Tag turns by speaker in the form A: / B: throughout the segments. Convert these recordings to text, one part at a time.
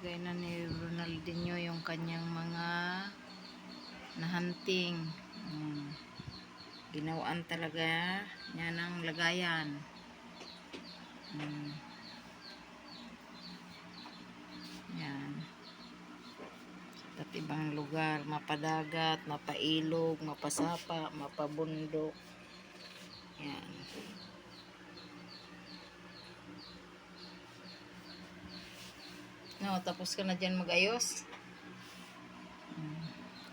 A: Nilagay na ni Ronaldinho yung kanyang mga nahunting. Ginawaan talaga niya ng lagayan. Yan. At ibang lugar, mapadagat, mapailog, mapasapa, mapabundok. Yan. No, tapos ka na dyan mag-ayos.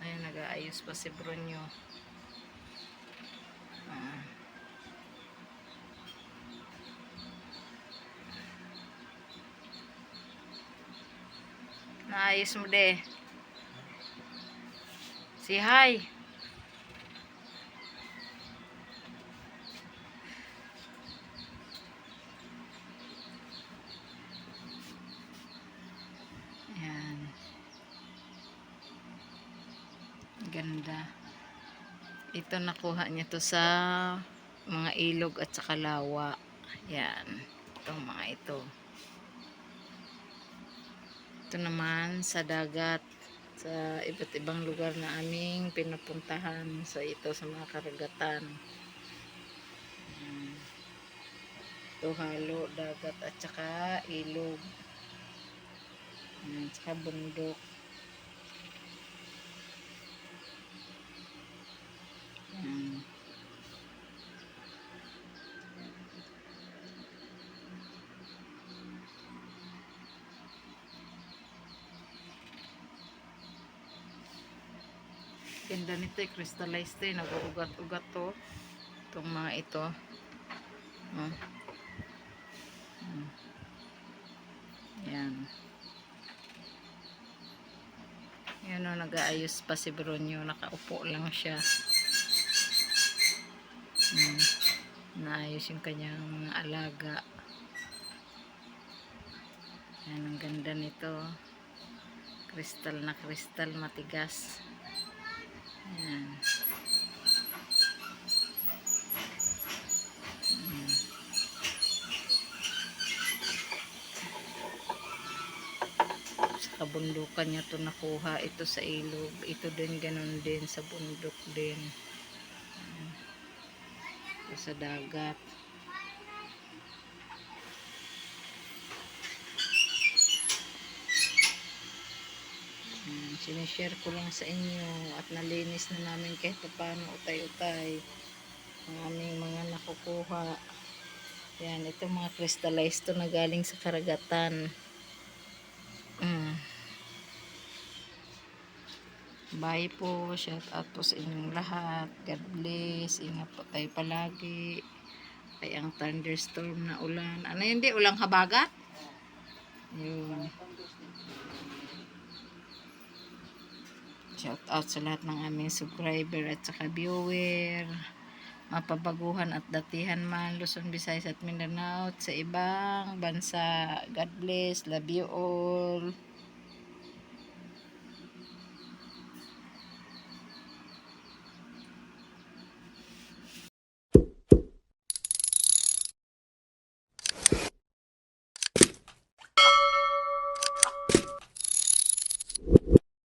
A: Ayun, nag-aayos pa si Brunyo. Naayos mo de. Si hi. Yan. Ganda. Ito nakuha niya to sa mga ilog at saka lawa. Yan. Itong mga ito. Ito naman sa dagat. Sa iba't ibang lugar na aming pinupuntahan. So ito sa mga karagatan. Ito halo, dagat at saka ilog. At saka bundok. Ganda nito, crystallized to, nag-ugat-ugat to. Itong mga ito. Yan. Yan o, nag-aayos pa si Brunyo. Nakaupo lang siya. Naayos yung kanyang mga alaga. Yan, ang ganda nito. Kristal na kristal, matigas. Yan. Sa kabundukan niya to nakuha. Ito sa ilog. Ito din, ganun din. Sa bundok din. Ito sa dagat. Sinishare ko lang sa inyo at nalinis na namin kahit paano utay-utay ang aming mga nakukuha. Yan, ito mga crystallized to na galing sa karagatan. Bye po, shout out po sa inyong lahat. God bless, ingat po tayo palagi. Ay ang thunderstorm na ulan. Ano yun, di? Ulang habagat? Yun. Shout out sa lahat ng aming subscriber at saka viewer. Mapabaguhan at datihan man, Luzon, Visayas at Mindanao at sa ibang bansa. God bless, love you all.